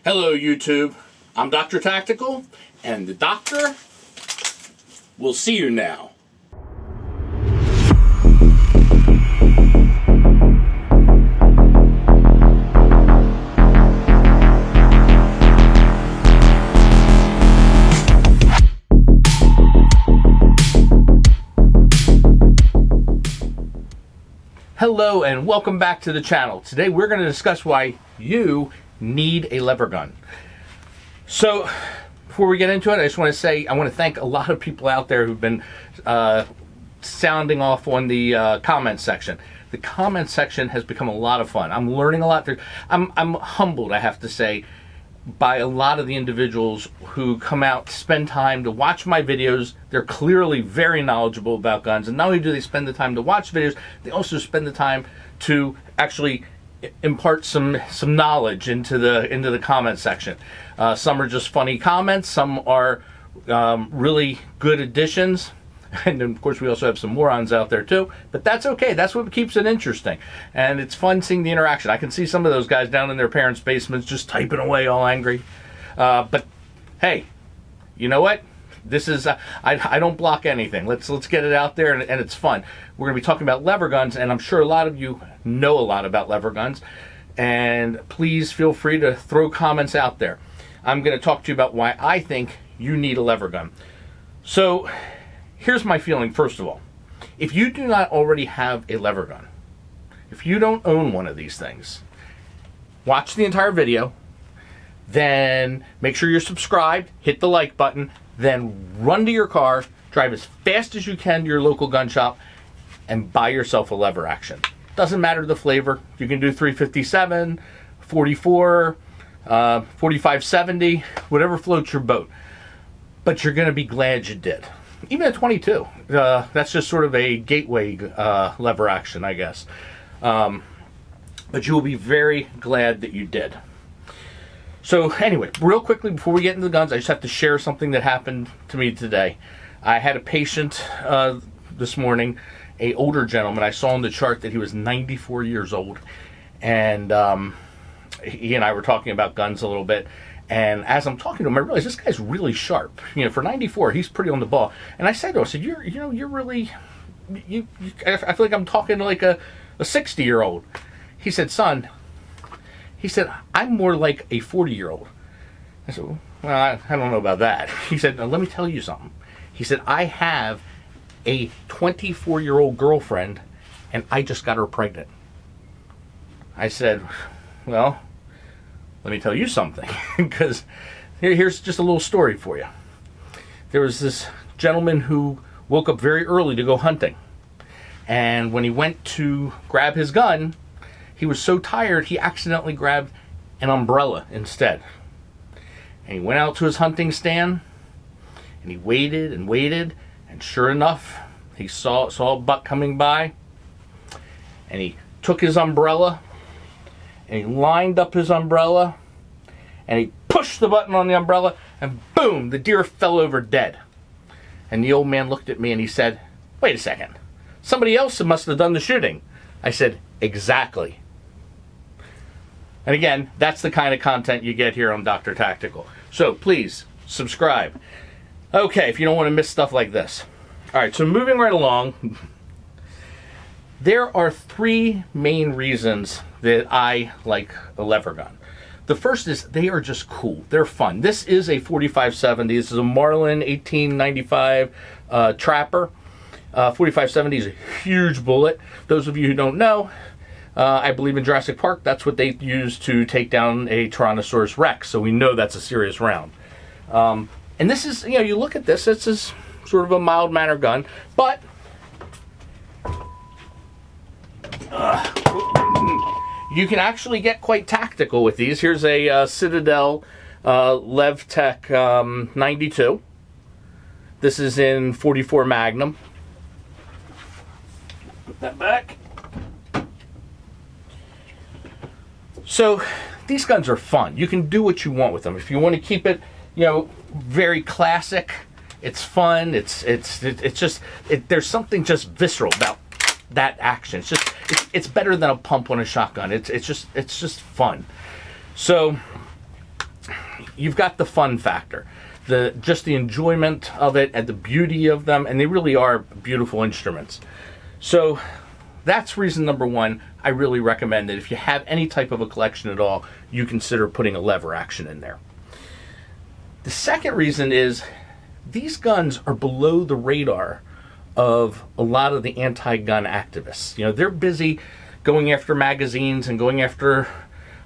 Hello YouTube, I'm Dr. Tactical, and the doctor will see you now. Hello and welcome back to the channel. Today we're going to discuss why you need a lever gun. So before we get into it, I just want to say I want to thank a lot of people out there who've been sounding off on the comment section. The comment section has become a lot of fun. I'm learning a lot. I'm humbled, I have to say, by a lot of the individuals who come out to spend time to watch my videos. They're clearly very knowledgeable about guns, and not only do they spend the time to watch videos, they also spend the time to actually impart some knowledge into the comment section. Some are just funny comments, some are really good additions, and of course we also have some morons out there too, but that's okay. That's what keeps it interesting, and it's fun seeing the interaction. I can see some of those guys down in their parents' basements just typing away all angry, but hey, you know what? This is I don't block anything. Let's get it out there, and it's fun. We're going to be talking about lever guns, and I'm sure a lot of you know a lot about lever guns, and please feel free to throw comments out there. I'm going to talk to you about why I think you need a lever gun. So here's my feeling. First of all, if you do not already have a lever gun, if you don't own one of these things, watch the entire video, then make sure you're subscribed, hit the like button, then run to your car, drive as fast as you can to your local gun shop, and buy yourself a lever action. Doesn't matter the flavor. You can do 357, 44, 4570, whatever floats your boat. But you're going to be glad you did. Even at 22. That's just sort of a gateway lever action, I guess. But you will be very glad that you did. So anyway, real quickly before we get into the guns, I just have to share something that happened to me today. I had a patient this morning, an older gentleman. I saw on the chart that he was 94 years old, and he and I were talking about guns a little bit. And as I'm talking to him, I realized this guy's really sharp. You know, for 94, he's pretty on the ball. And I said to him, I said, you're really, I feel like I'm talking to like a 60-year-old. He said, son. He said, I'm more like a 40-year-old. I said, well, I don't know about that. He said, now, let me tell you something. He said, I have a 24-year-old girlfriend, and I just got her pregnant. I said, well, let me tell you something, because here's just a little story for you. There was this gentleman who woke up very early to go hunting, and when he went to grab his gun, he was so tired he accidentally grabbed an umbrella instead. And he went out to his hunting stand, and he waited and waited, and sure enough, he saw a buck coming by, and he took his umbrella, and he lined up his umbrella, and he pushed the button on the umbrella, and boom, the deer fell over dead. And the old man looked at me and he said, wait a second, somebody else must have done the shooting. I said, exactly. And again, that's the kind of content you get here on Dr. Tactical. So please, subscribe. Okay, if you don't want to miss stuff like this. Alright, so moving right along, there are three main reasons that I like a lever gun. The first is they are just cool. They're fun. This is a 4570. This is a Marlin 1895 Trapper. 4570 is a huge bullet. Those of you who don't know, I believe in Jurassic Park, that's what they used to take down a Tyrannosaurus Rex. So we know that's a serious round. And this is, you know, you look at this, it's just sort of a mild-mannered gun, but you can actually get quite tactical with these. Here's a Citadel LevTech 92. This is in 44 Magnum. Put that back. So these guns are fun. You can do what you want with them. If you want to keep it, you know, very classic, it's fun. There's something just visceral about that action. It's better than a pump on a shotgun. It's just fun. So you've got the fun factor, just the enjoyment of it and the beauty of them, and they really are beautiful instruments. So that's reason number one. I really recommend that if you have any type of a collection at all, you consider putting a lever action in there. The second reason is these guns are below the radar of a lot of the anti-gun activists. You know, they're busy going after magazines and going after,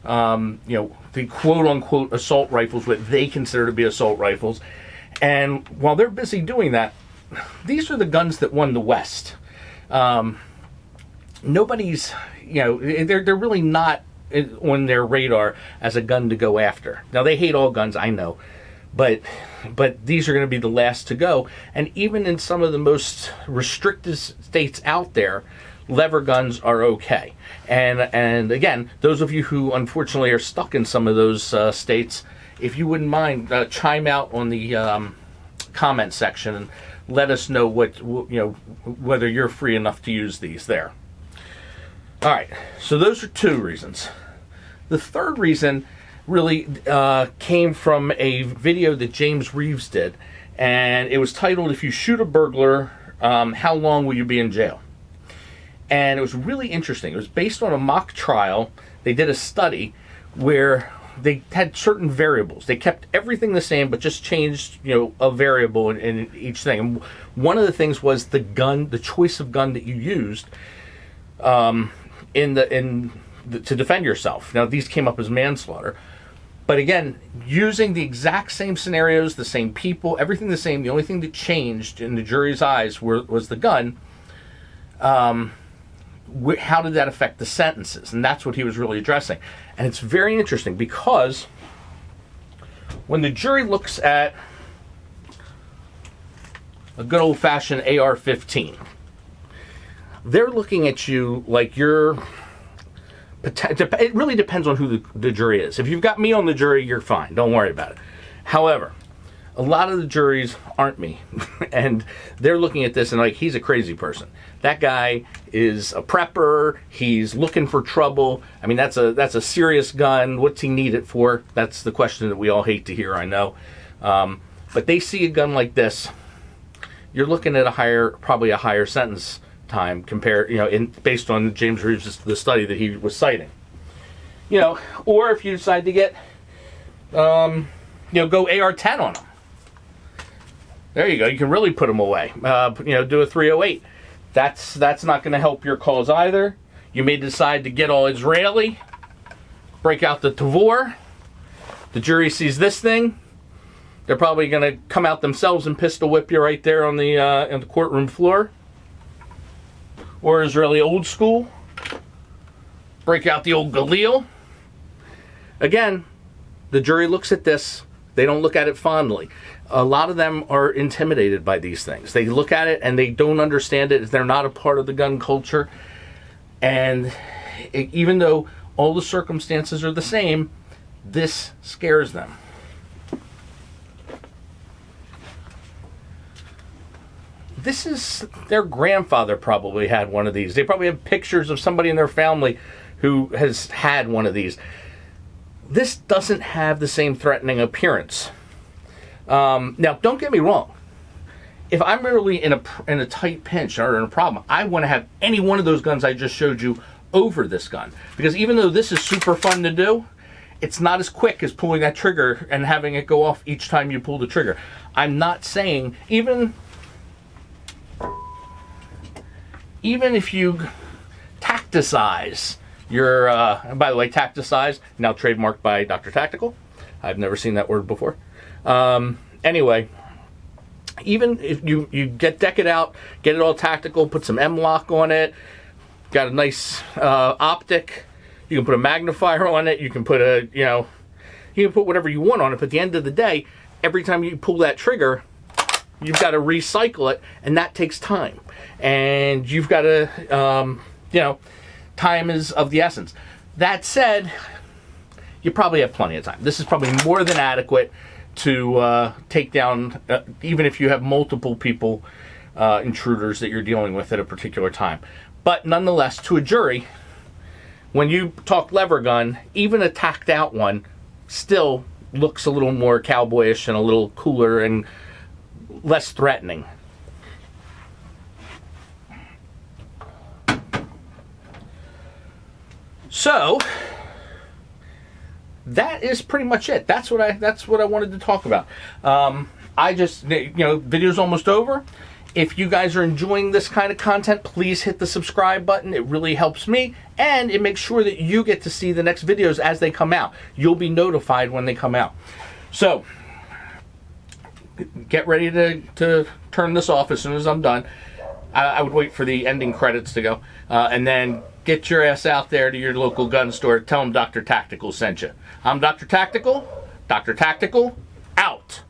the quote-unquote assault rifles, what they consider to be assault rifles. And while they're busy doing that, these are the guns that won the West. Nobody's, they're really not on their radar as a gun to go after. Now, they hate all guns, I know. But these are going to be the last to go. And even in some of the most restricted states out there, lever guns are okay. And again, those of you who unfortunately are stuck in some of those states, if you wouldn't mind, chime out on the comment section and let us know whether you're free enough to use these there. All right, so those are two reasons. The third reason really came from a video that James Reeves did, and it was titled, "If You Shoot a Burglar, How Long Will You Be in Jail?" And it was really interesting. It was based on a mock trial. They did a study where they had certain variables. They kept everything the same, but just changed, a variable in each thing. And one of the things was the gun, the choice of gun that you used to defend yourself. Now, these came up as manslaughter. But again, using the exact same scenarios, the same people, everything the same, the only thing that changed in the jury's eyes was the gun. How did that affect the sentences? And that's what he was really addressing. And it's very interesting because when the jury looks at a good old-fashioned AR-15, they're looking at you like you're... It really depends on who the jury is. If you've got me on the jury, you're fine. Don't worry about it. However, a lot of the juries aren't me. And they're looking at this and like, he's a crazy person. That guy is a prepper. He's looking for trouble. I mean, that's a serious gun. What's he need it for? That's the question that we all hate to hear, I know. But they see a gun like this, you're looking at probably a higher sentence time compared, based on James Reeves' the study that he was citing. Or if you decide to get, go AR-10 on them. There you go. You can really put them away. Do a 308. That's not going to help your cause either. You may decide to get all Israeli, break out the Tavor. The jury sees this thing. They're probably going to come out themselves and pistol whip you right there on the courtroom floor. Or Israeli old school. Break out the old Galil. Again, the jury looks at this. They don't look at it fondly. A lot of them are intimidated by these things. They look at it and they don't understand it. They're not a part of the gun culture. And even though all the circumstances are the same, this scares them. This is, their grandfather probably had one of these. They probably have pictures of somebody in their family who has had one of these. This doesn't have the same threatening appearance. Now, don't get me wrong. If I'm really in a tight pinch or in a problem, I want to have any one of those guns I just showed you over this gun. Because even though this is super fun to do, it's not as quick as pulling that trigger and having it go off each time you pull the trigger. I'm not saying, even if you tacticize your, by the way, tacticize, now trademarked by DoctorTactical. I've never seen that word before. Anyway, even if you deck it out, get it all tactical, put some M-lock on it, got a nice optic, you can put a magnifier on it, you can put you can put whatever you want on it, but at the end of the day, every time you pull that trigger, you've got to recycle it, and that takes time. And you've got to, time is of the essence. That said, you probably have plenty of time. This is probably more than adequate to take down, even if you have multiple people, intruders that you're dealing with at a particular time. But nonetheless, to a jury, when you talk lever gun, even a tacked out one still looks a little more cowboyish and a little cooler and less threatening. So that is pretty much it. That's what I wanted to talk about. I just, video's almost over. If you guys are enjoying this kind of content, please hit the subscribe button. It really helps me, and it makes sure that you get to see the next videos as they come out. You'll be notified when they come out. So get ready to turn this off as soon as I'm done. I would wait for the ending credits to go, and then get your ass out there to your local gun store. Tell them Dr. Tactical sent you. I'm Dr. Tactical. Dr. Tactical, out.